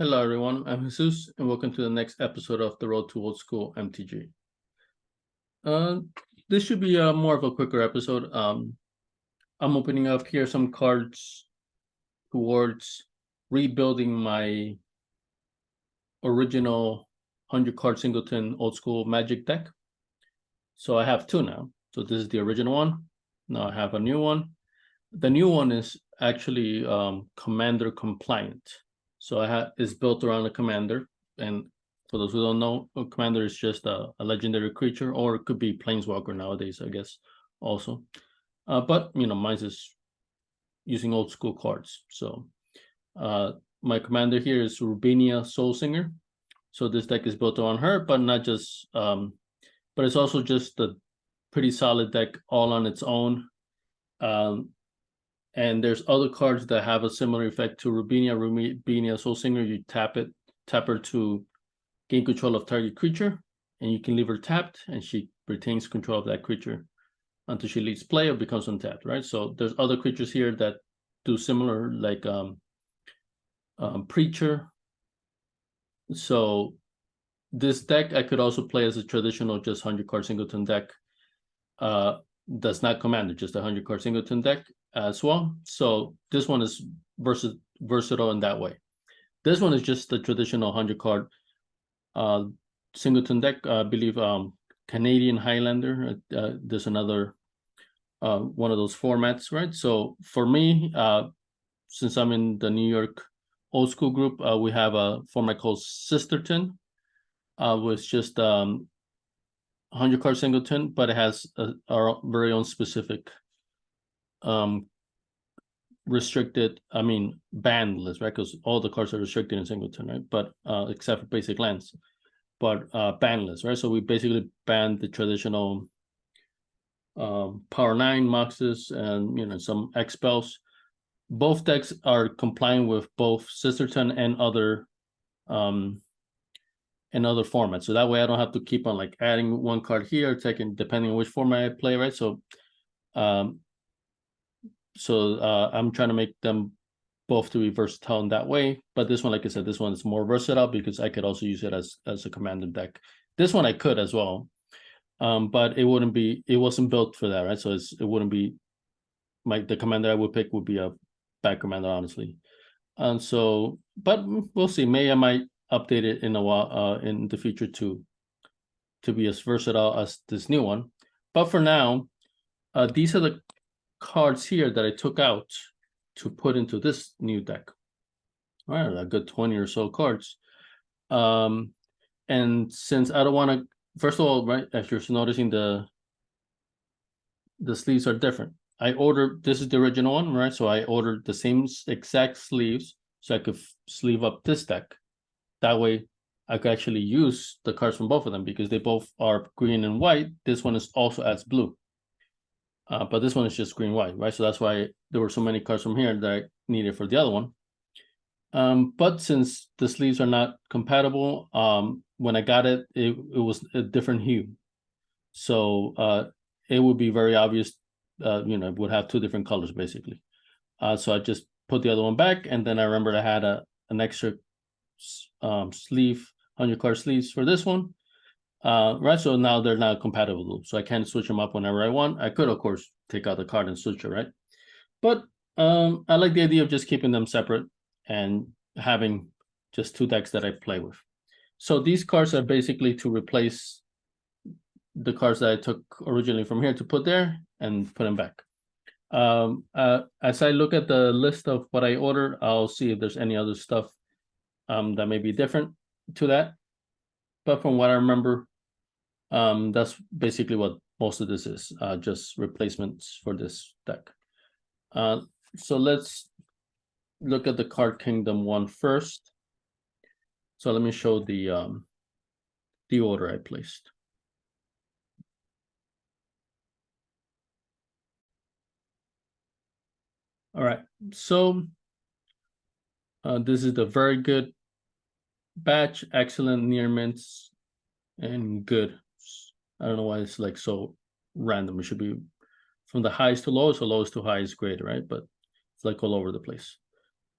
Hello, everyone. I'm Jesus, and welcome to the next episode of the Road to Old School MTG. This should be more of a quicker episode. I'm opening up here some cards towards rebuilding my original 100-card Singleton Old School Magic deck. So I have two now. So this is the original one. Now I have a new one. The new one is actually Commander compliant. So it's built around a commander, and for those who don't know, a commander is just a legendary creature, or it could be planeswalker nowadays, I guess, also. But mine is using old school cards. So my commander here is Rubinia Soulsinger. So this deck is built around her, but not just, but it's also just a pretty solid deck all on its own. And there's other cards that have a similar effect to Rubinia Soulsinger. You tap her to gain control of target creature, and you can leave her tapped, and she retains control of that creature until she leaves play or becomes untapped, right? So there's other creatures here that do similar, like Preacher. So this deck I could also play as a traditional just 100-card Singleton deck. Does not command just a 100-card Singleton deck as well. So this one is versatile in that way. This one is just the traditional 100-card Singleton deck. I believe Canadian Highlander. There's another one of those formats, right? So for me, since I'm in the New York Old School group, we have a format called Sisterton, with just 100-card Singleton, but it has our very own specific restricted, banned list, right? Because all the cards are restricted in Singleton, right? But except for basic lands, but ban list, right? So we basically banned the traditional Power 9 Moxes and some X spells. Both decks are complying with both Sisterton and other formats. So that way I don't have to keep on like adding one card here, taking depending on which format I play, right? So I'm trying to make them both to be versatile in that way. But this one, like I said, this one is more versatile because I could also use it as a commander deck. This one I could as well. But it wasn't built for that, right? So it wouldn't be the commander I would pick would be a bad commander, honestly. And so, but we'll see. Maybe I might update it in a while in the future to be as versatile as this new one. But for now, these are the cards here that I took out to put into this new deck. All right, a good 20 or so cards. And since I don't want to, first of all, right, if you're noticing the sleeves are different. This is the original one, right? So I ordered the same exact sleeves so I could sleeve up this deck. That way I could actually use the cards from both of them because they both are green and white. This one is also adds blue. But this one is just green-white, right? So that's why there were so many cards from here that I needed for the other one. But since the sleeves are not compatible, when I got it, it was a different hue. So it would be very obvious, it would have two different colors, basically. So I just put the other one back, and then I remembered I had an extra sleeve, 100-card sleeves for this one. Right, so now they're not compatible, so I can switch them up whenever I want. I could, of course, take out the card and switch it, right? But I like the idea of just keeping them separate and having just two decks that I play with. So these cards are basically to replace the cards that I took originally from here to put there and put them back. As I look at the list of what I ordered, I'll see if there's any other stuff that may be different to that. But from what I remember, that's basically what most of this is, just replacements for this deck. So let's look at the Card Kingdom one first. So let me show the order I placed. All right, so this is the very good batch, excellent, near mints, and good. I don't know why it's like so random. It should be from the highest to lowest, or lowest to highest grade, right? But it's like all over the place.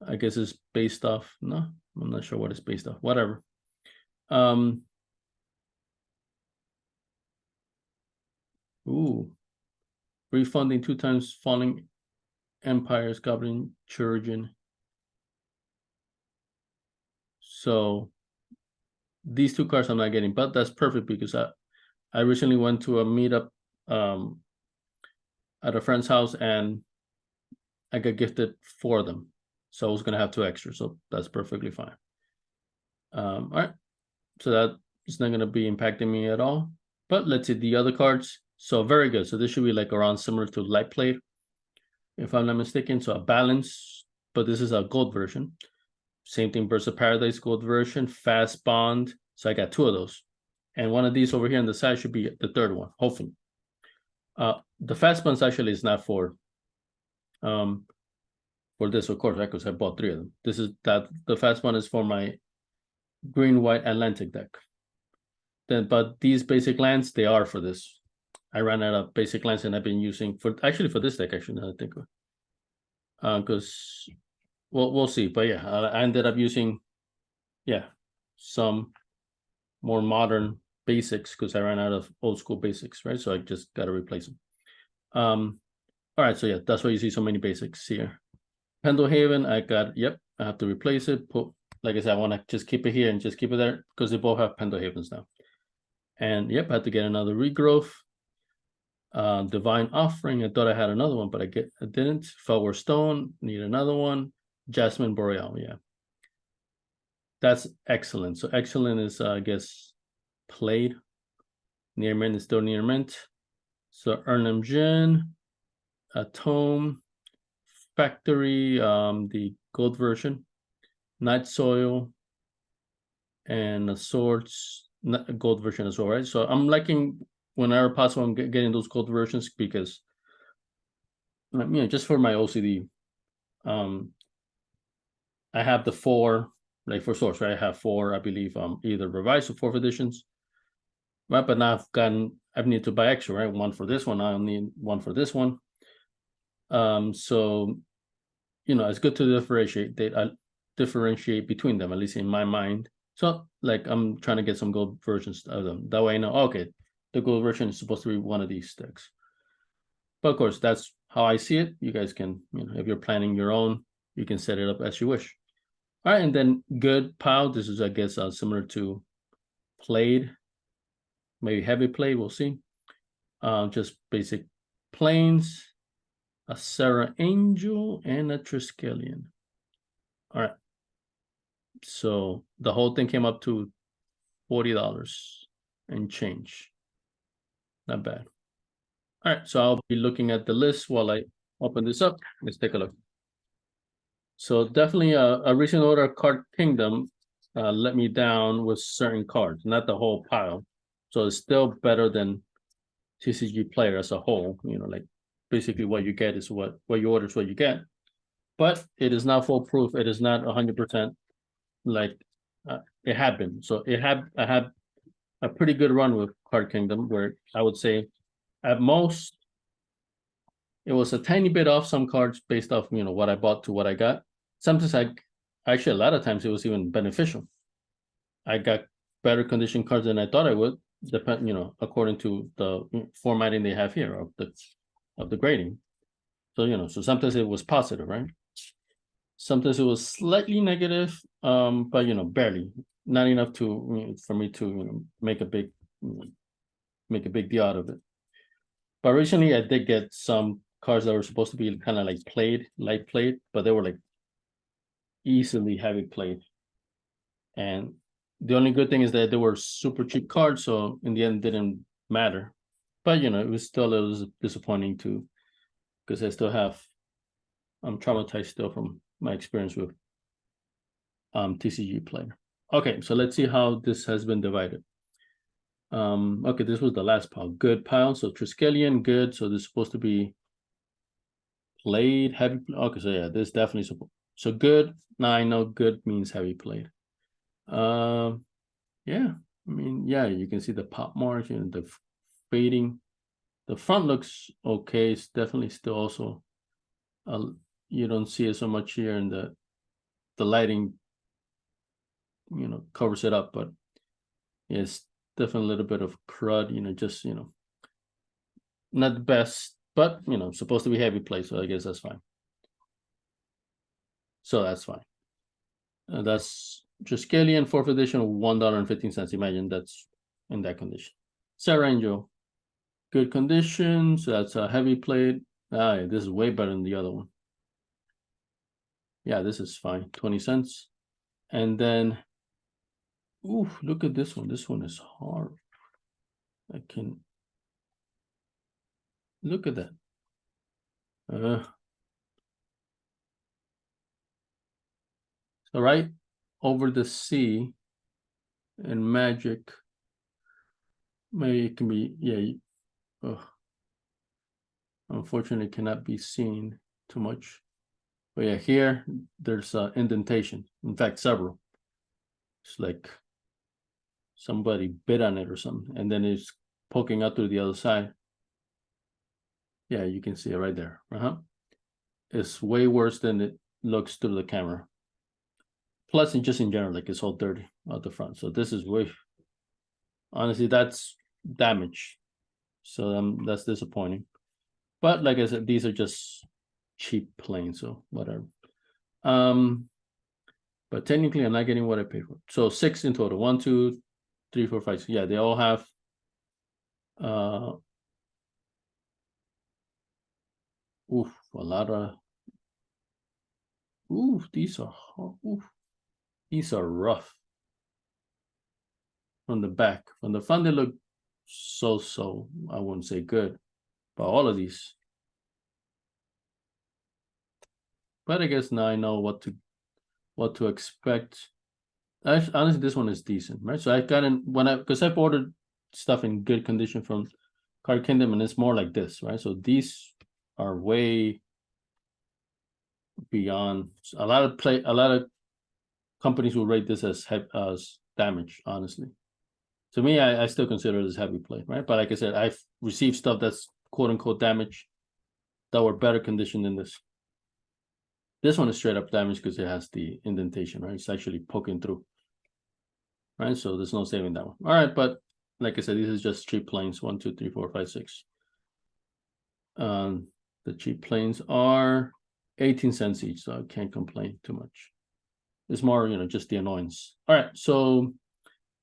I guess it's based off, no? I'm not sure what it's based off. Whatever. Ooh. Refunding 2 times falling empires, goblin, Chirurgeon. So these 2 cards I'm not getting, but that's perfect because I recently went to a meetup at a friend's house and I got gifted 4 of them. So I was gonna have 2 extra, so that's perfectly fine. All right, so that is not gonna be impacting me at all. But let's see the other cards. So very good. So this should be like around similar to Light Plate, if I'm not mistaken. So a balance, but this is a gold version. Same thing, Burst of Paradise gold version, Fast Bond. So I got 2 of those. And one of these over here on the side should be the 3rd one, hopefully. The Fast Bonds actually is not for this, of course, right? Because I bought 3 of them. This is that the Fast one is for my green-white Atlantic deck. Then, but these basic lands, they are for this. I ran out of basic lands and I've been using for this deck, actually, now I think. Because we'll see. But yeah, I ended up using some more modern basics because I ran out of old school basics, right? So I just got to replace them. All right, so yeah, that's why you see so many basics here. Pendlehaven, I have to replace it. Like I said, I want to just keep it here and just keep it there because they both have Pendlehavens now. And I had to get another regrowth. Divine Offering, I thought I had another one, but I didn't. Flower Stone, need another one. Jasmine Boreal, yeah. That's excellent. So excellent is, I guess, played. Near mint is still near mint. So Urnham Jin, Tome, Factory, the gold version, Night Soil, and the Swords gold version as well, right? So I'm liking whenever possible, I'm getting those gold versions because, just for my OCD, I have the 4, like for Swords, right? I have 4, I believe, either revised or 4th editions, right? But now I need to buy extra, right? 1 for this one, I'll need 1 for this one. So, it's good to differentiate between them, at least in my mind. So, like, I'm trying to get some gold versions of them. That way I know, okay, the gold version is supposed to be one of these decks. But of course, that's how I see it. You guys can, if you're planning your own, you can set it up as you wish. All right, and then good pile. This is, I guess, similar to played, maybe heavy play. We'll see. Just basic planes, a Sarah Angel, and a Triskelion. All right. So the whole thing came up to $40 and change. Not bad. All right, so I'll be looking at the list while I open this up. Let's take a look. So definitely a recent order Card Kingdom let me down with certain cards, not the whole pile. So it's still better than TCG Player as a whole. Like basically what you get is what you order is what you get. But it is not foolproof. It is not 100% like it had been. So I had a pretty good run with Card Kingdom where I would say at most it was a tiny bit off some cards based off what I bought to what I got. Sometimes actually a lot of times it was even beneficial. I got better condition cards than I thought I would, according to the formatting they have here of the grading. So so sometimes it was positive, right? Sometimes it was slightly negative, but barely, not enough to for me to make a big deal out of it. But originally I did get some cards that were supposed to be kind of like light played, but they were like easily heavy played. And the only good thing is that they were super cheap cards, so in the end it didn't matter. But it was still a little disappointing too, because I'm traumatized still from my experience with TCG Player. Okay, so let's see how this has been divided. Okay, this was the last pile. Good pile. So Triskelion, good. So this is supposed to be played, heavy. Okay, so yeah, this definitely support. So good. Now I know good means heavy played. Yeah, I mean, yeah, you can see the pop margin, the fading. The front looks okay. It's definitely still also you don't see it so much here, and the lighting you know, covers it up, but yeah, it's definitely a little bit of crud, you know, just, you know, not the best, but you know, supposed to be heavy plate, so I guess that's fine. So that's fine. That's Triskelion 4th edition, $1.15. Imagine that's in that condition. Sarah Angel, good condition. So that's a heavy plate. Ah, yeah, this is way better than the other one. Yeah, this is fine. 20 cents. And then, ooh, look at this one. This one is hard. I can look at that. So right over the sea in Magic, maybe it can be, yeah. Unfortunately, cannot be seen too much. But yeah, here there's an indentation. In fact, several. It's like somebody bit on it or something, and then it's poking out through the other side. Yeah, you can see it right there. It's way worse than it looks through the camera. Plus, just in general, like it's all dirty out the front. So this is way, honestly, that's damage. So that's disappointing. But like I said, these are just cheap planes, so whatever. But technically I'm not getting what I paid for. So 6 in total. 1, 2, 3, 4, 5. Yeah, they all have a lot of these are rough. From the back. From the front they look so, I wouldn't say good. But all of these. But I guess now I know what to expect. Honestly, this one is decent, right? So I got in because I've ordered stuff in good condition from Card Kingdom, and it's more like this, right? So these are way beyond. A lot of companies will rate this as damage. Honestly, to me, I still consider it as heavy play, right? But like I said, I've received stuff that's quote unquote damage that were better condition than this. This one is straight up damage because it has the indentation, right? It's actually poking through. Right, so there's no saving that one. All right, but like I said, this is just cheap planes. 1, 2, 3, 4, 5, 6. The cheap planes are 18 cents each, so I can't complain too much. It's more, you know, just the annoyance. All right, so,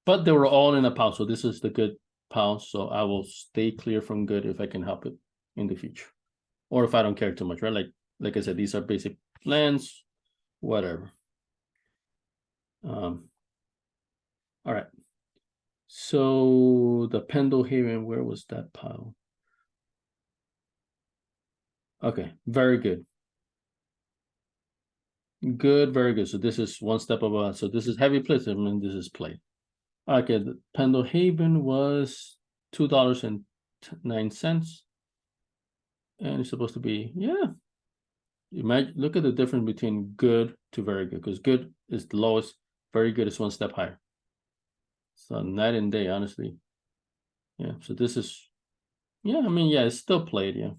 but they were all in a pile, so this is the good pile. So I will stay clear from good if I can help it in the future, or if I don't care too much, right? Like I said, these are basic plans, whatever. All right. So the Pendelhaven, where was that pile? Okay, very good. Good, very good. So this is one step above. So this is heavy plate, and this is plate. Okay, the Pendelhaven was $2.09. And it's supposed to be, yeah. You might look at the difference between good to very good, because good is the lowest, very good is one step higher. So night and day, honestly. Yeah, so this is, yeah, I mean, yeah, it's still played, yeah.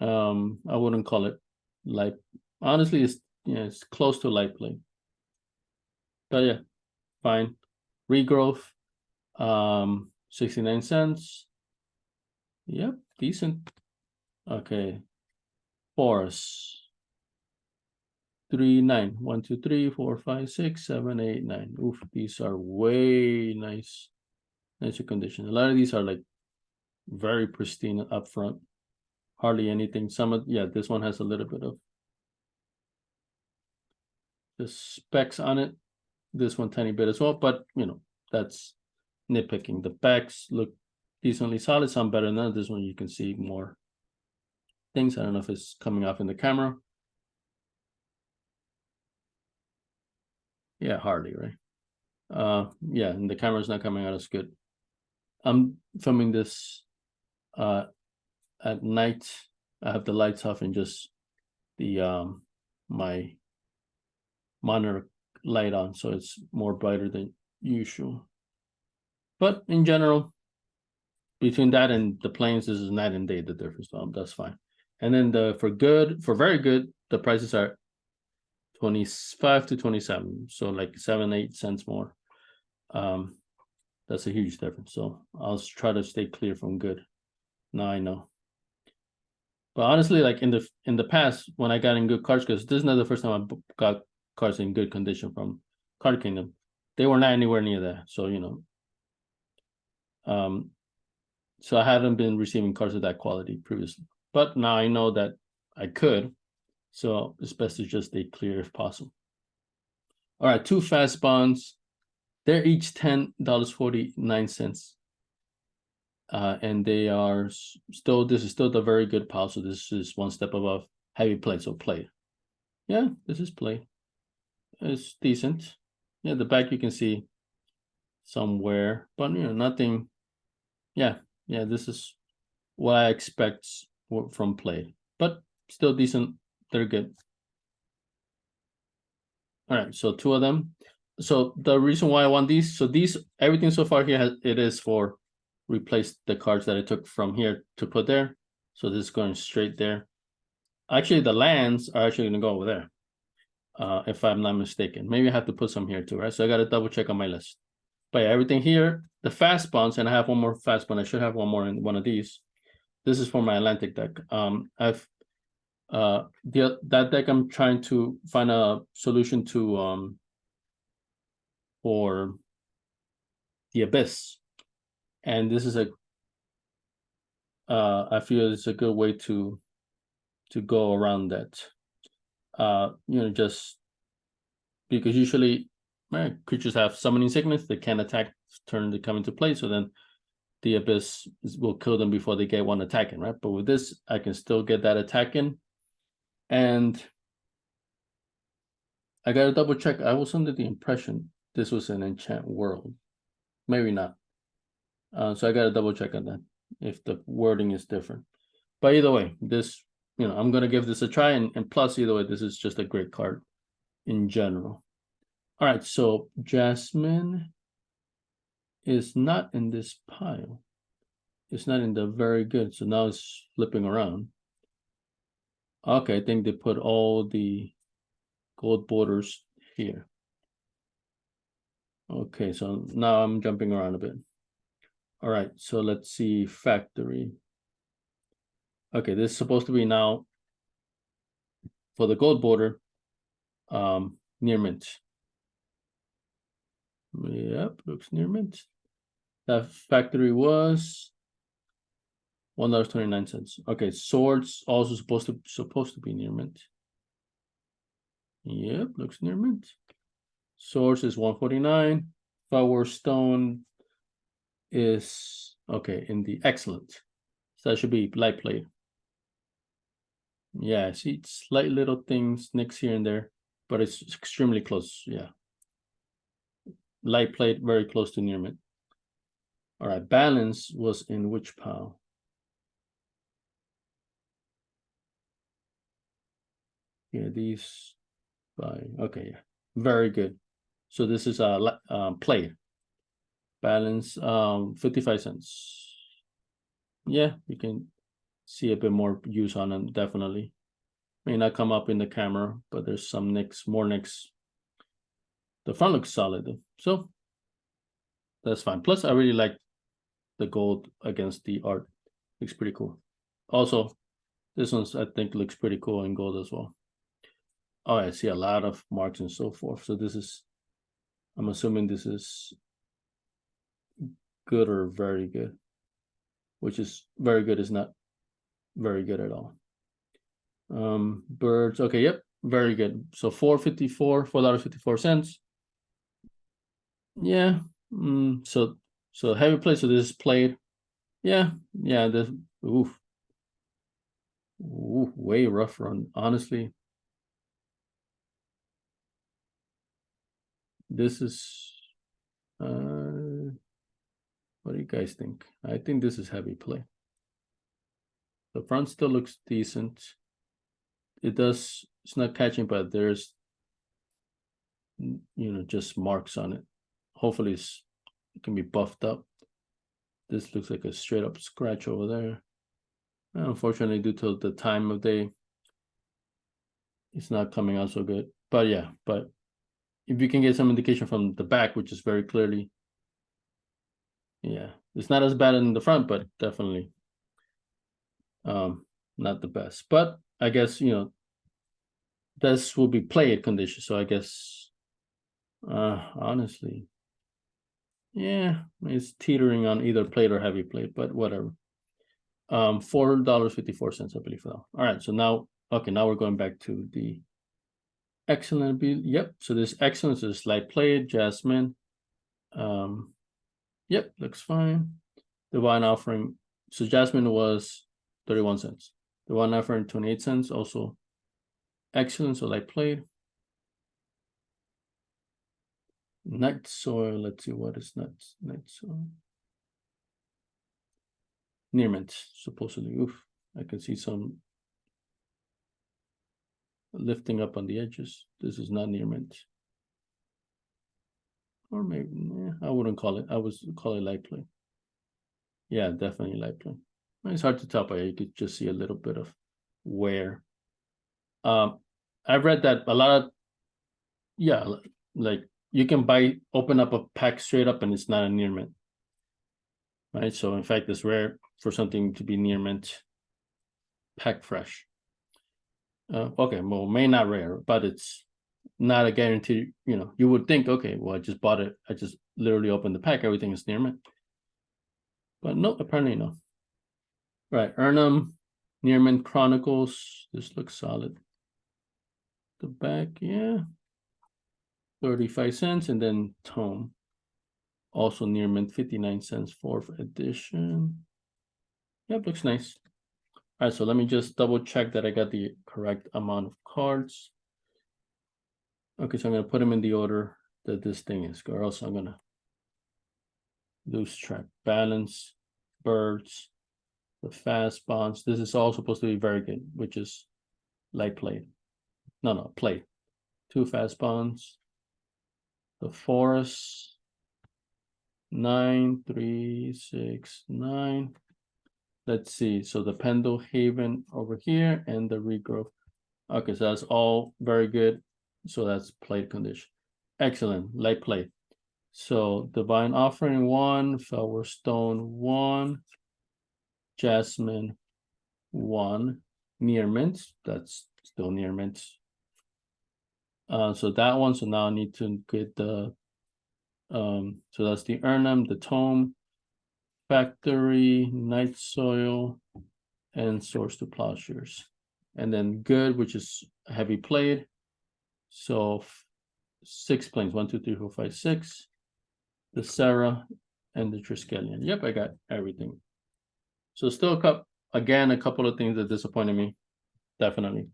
I wouldn't call it light. Honestly, it's close to light play. But yeah, fine. Regrowth, 69 cents. Yep, decent. Okay. Force. 3, 9. 1, 2, 3, 4, 5, 6, 7, 8, 9. Oof, these are way nice. Nicer condition. A lot of these are like very pristine up front. Hardly anything. This one has a little bit of the specs on it. This one tiny bit as well, but you know, that's nitpicking. The backs look decently solid, some better than that. This one you can see more things. I don't know if it's coming off in the camera. Yeah, hardly, right? Yeah, and the camera's not coming out as good. I'm filming this at night. I have the lights off and just the my monitor light on, so it's more brighter than usual. But in general, between that and the planes, this is night and day, the difference. That's fine. And then for very good, the prices are 25 to 27. So like 7-8 cents more. That's a huge difference. So I'll try to stay clear from good. Now I know. But honestly, like in the past, when I got in good cards, because this is not the first time I got cards in good condition from Card Kingdom, they were not anywhere near that. So so I haven't been receiving cards of that quality previously. But now I know that I could, so it's best to just stay clear if possible. All right, 2 fast bonds. They're each $10.49. And they are still, this is still the very good pile. So this is one step above heavy play. So play. Yeah, this is play. It's decent. Yeah, the back you can see somewhere, but nothing. Yeah, this is what I expect from play, but still decent. They're good. All right, so 2 of them. So the reason why I want these, so these, everything so far here, it is for replace the cards that I took from here to put there. So this is going straight there. Actually, the lands are actually going to go over there, if I'm not mistaken. Maybe I have to put some here too, right? So I got to double check on my list. But yeah, everything here, the fast bonds, and I have one more fast bond. I should have one more in one of these. This is for my Atlantic deck. I've that deck I'm trying to find a solution to for the Abyss, and this is a I feel it's a good way to go around that. Just because usually creatures have summoning sickness, they can't attack turn they come into play, so then the Abyss will kill them before they get one attack in, right? But with this, I can still get that attack in. And I gotta double check. I was under the impression this was an enchant world. Maybe not. So I gotta double check on that if the wording is different. But either way, this, I'm gonna give this a try, and plus either way, this is just a great card in general. All right, so Jasmine is not in this pile. It's not in the very good. So now it's flipping around. Okay, I think they put all the gold borders here. Okay, so now I'm jumping around a bit. All right, so let's see factory. Okay, this is supposed to be now for the gold border, near mint. Yep, looks near mint. That factory was $1.29. Okay, swords also supposed to be near mint. Yep, looks near mint. Swords is 149. Flower stone is okay in the excellent. So that should be light plate. Yeah, see slight little things, nicks here and there, but it's extremely close. Yeah. Light plate, very close to near mint. All right, balance was in which pile? Yeah, these okay, yeah, very good. So this is a play. Balance 55 cents. Yeah, you can see a bit more use on them, definitely. May not come up in the camera, but there's some nicks, more nicks. The front looks solid though, so that's fine. Plus, I really like the gold against the art. Looks pretty cool. Also, this one's I think looks pretty cool in gold as well. Oh, I see a lot of marks and so forth. So this is, I'm assuming this is good or very good, which is very good is not very good at all. Birds, okay, yep, very good. So $4.54. Yeah. So heavy play. So this is played. Yeah. This oof, way rough run. Honestly, this is. What do you guys think? I think this is heavy play. The front still looks decent. It does. It's not catching, but there's, just marks on it. Hopefully, it can be buffed up. This looks like a straight up scratch over there. Unfortunately, due to the time of day, it's not coming out so good. But yeah, but if you can get some indication from the back, which is very clearly, yeah, it's not as bad in the front, but definitely not the best. But I guess, you know, this will be played condition. So I guess honestly, yeah, it's teetering on either plate or heavy plate, but whatever. $4.54, I believe. All right, so now, okay, now we're going back to the excellent. Yep, so this excellence is light plate, Jasmine. Yep, looks fine. The wine offering, so Jasmine was 31 cents. The wine offering 28 cents, also excellent, so light plate. Night soil, let's see what is night soil. Near mint, supposedly. Oof, I can see some lifting up on the edges. This is not near mint. Or maybe, I wouldn't call it. I would call it light play. Yeah, definitely light play. It's hard to tell, but you could just see a little bit of wear. I've read that a lot of, yeah, like you can open up a pack straight up and it's not a near mint. Right, so in fact, it's rare for something to be near mint pack fresh. Okay, well, may not rare, but it's not a guarantee. You know, you would think, okay, well, I just bought it. I just literally opened the pack. Everything is near mint. But no, apparently no. Right, Ernum, near mint Chronicles. This looks solid. The back, yeah, 35 cents, and then Tome, also near mint, 59 cents, 4th edition. Yep, looks nice. All right, so let me just double check that I got the correct amount of cards. Okay, so I'm gonna put them in the order that this thing is, or else I'm gonna lose track. Balance, birds, the fast bonds. This is all supposed to be very good, which is light play. No, play. 2 fast bonds. The forest. 9, 3, 6, 9. Let's see. So the Pendle Haven over here and the regrowth. Okay, so that's all very good. So that's played condition. Excellent. Light play. So Divine Offering 1, Felwer Stone 1, Jasmine 1, near mint. That's still near mint. So that one. So now I need to get the so that's the Ernum, the Tome, Factory, Night Soil, and Source to Plowshares. And then Good, which is heavy played. So 6 planes, 1, 2, 3, 4, 5, 6. The Sarah and the Triskelion. Yep, I got everything. So still a couple of things that disappointed me, definitely.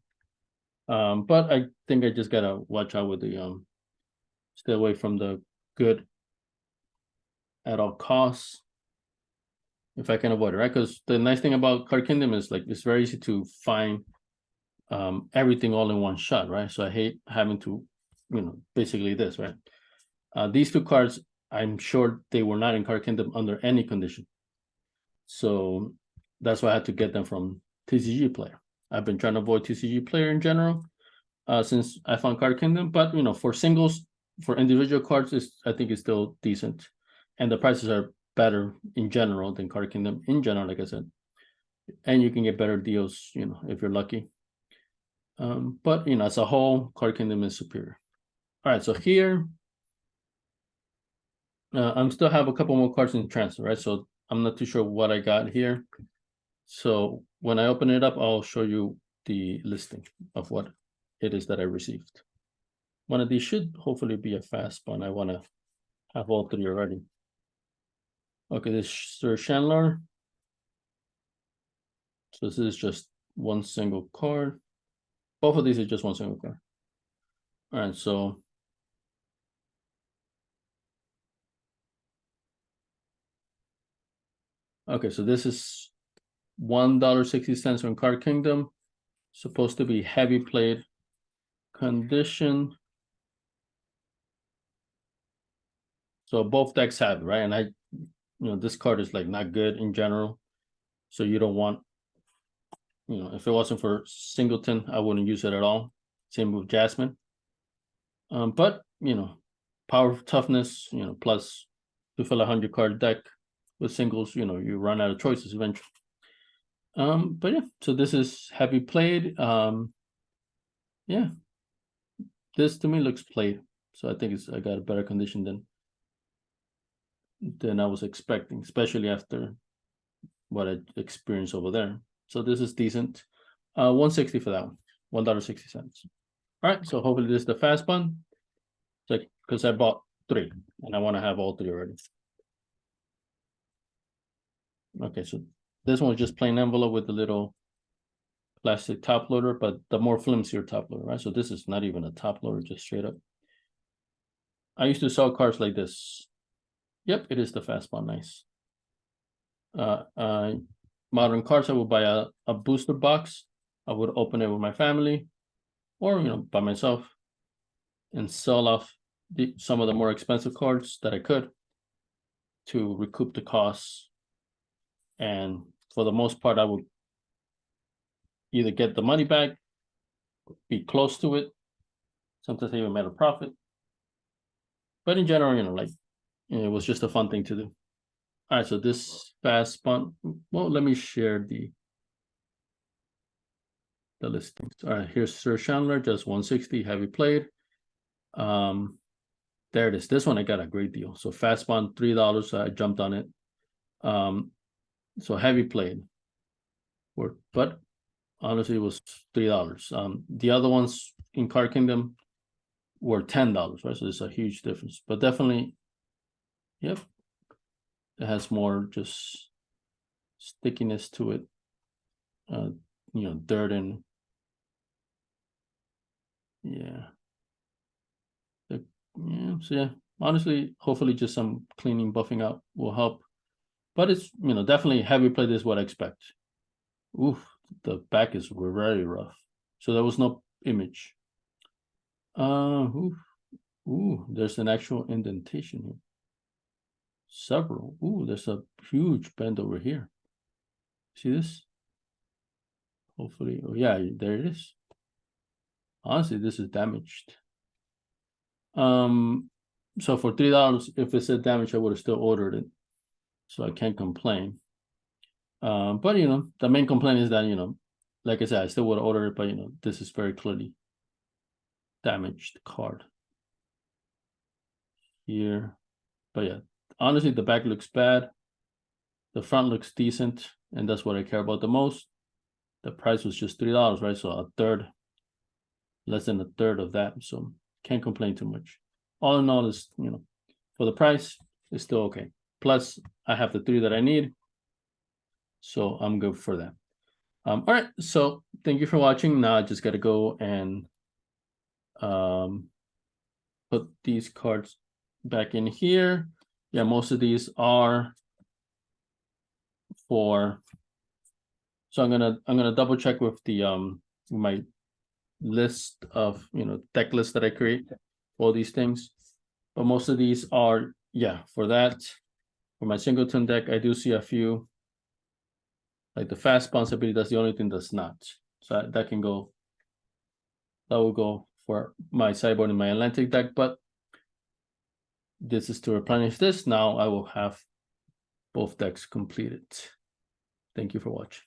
But I think I just gotta watch out with the stay away from the good at all costs if I can avoid it, right? Because the nice thing about Card Kingdom is like it's very easy to find everything all in one shot, right? So I hate having to, you know, basically this, right? These 2 cards, I'm sure they were not in Card Kingdom under any condition. So that's why I had to get them from TCG Player. I've been trying to avoid TCG Player in general since I found Card Kingdom, but you know, for singles, for individual cards, I think it's still decent, and the prices are better in general than Card Kingdom in general, like I said, and you can get better deals, you know, if you're lucky. But you know, as a whole, Card Kingdom is superior. All right, so here I'm still have a couple more cards in transfer, right? So I'm not too sure what I got here. So when I open it up, I'll show you the listing of what it is that I received. One of these should hopefully be a fast one. I want to have all 3 already. Okay, this Sir Chandler. So this is just one single card. Both of these are just one single card. All right, so okay, so this is $1.60 from Card Kingdom. Supposed to be heavy played condition. So both decks have it, right? And you know, this card is like not good in general. So you don't want, you know, if it wasn't for Singleton, I wouldn't use it at all. Same with Jasmine. But power, toughness, plus to fill a 100-card deck with singles, you run out of choices eventually. But yeah, so this is heavy played. Yeah, this to me looks played, so I think I got a better condition than I was expecting, especially after what I experienced over there. So this is decent. 160 for that one, $1.60. All right, so hopefully this is the fast one. So because I bought 3 and I want to have all 3 already. Okay, so this one was just plain envelope with the little plastic top loader, but the more flimsier top loader, right? So this is not even a top loader, just straight up. I used to sell cards like this. Yep, it is the fast one. Nice. Modern cards, I would buy a booster box. I would open it with my family or by myself and sell off some of the more expensive cards that I could to recoup the costs. And for the most part, I would either get the money back, be close to it. Sometimes I even made a profit. But in general, it was just a fun thing to do. All right, so this fast spun. Well, let me share the listings. All right, here's Sir Chandler, just 160, heavy played. There it is. This one I got a great deal. So fast spun, $3. I jumped on it. So heavy played. But honestly, it was $3. The other ones in Card Kingdom were $10, right? So there's a huge difference. But definitely, yep, it has more just stickiness to it. Dirt and yeah. So yeah, honestly, hopefully just some cleaning, buffing out will help. But it's definitely heavy play is what I expect. Oof, the back is very rough. So there was no image. Ooh, there's an actual indentation here. Several. Ooh, there's a huge bend over here. See this? Hopefully, oh yeah, there it is. Honestly, this is damaged. So for $3, if it said damage, I would have still ordered it. So I can't complain. But the main complaint is that, like I said, I still would order it, but this is very clearly damaged card here. But yeah, honestly, the back looks bad. The front looks decent, and that's what I care about the most. The price was just $3, right? So a third, less than a third of that. So can't complain too much. All in all, is for the price, it's still okay. Plus, I have the 3 that I need, so I'm good for that. All right, so thank you for watching. Now I just got to go and put these cards back in here. Yeah, most of these are for. So I'm gonna double check with the my list of deck lists that I create, all these things. But most of these are for that. For my Singleton deck, I do see a few. Like the fast responsibility, that's the only thing that's not. So that can go. That will go for my sideboard and my Atlantic deck, but this is to replenish this. Now I will have both decks completed. Thank you for watching.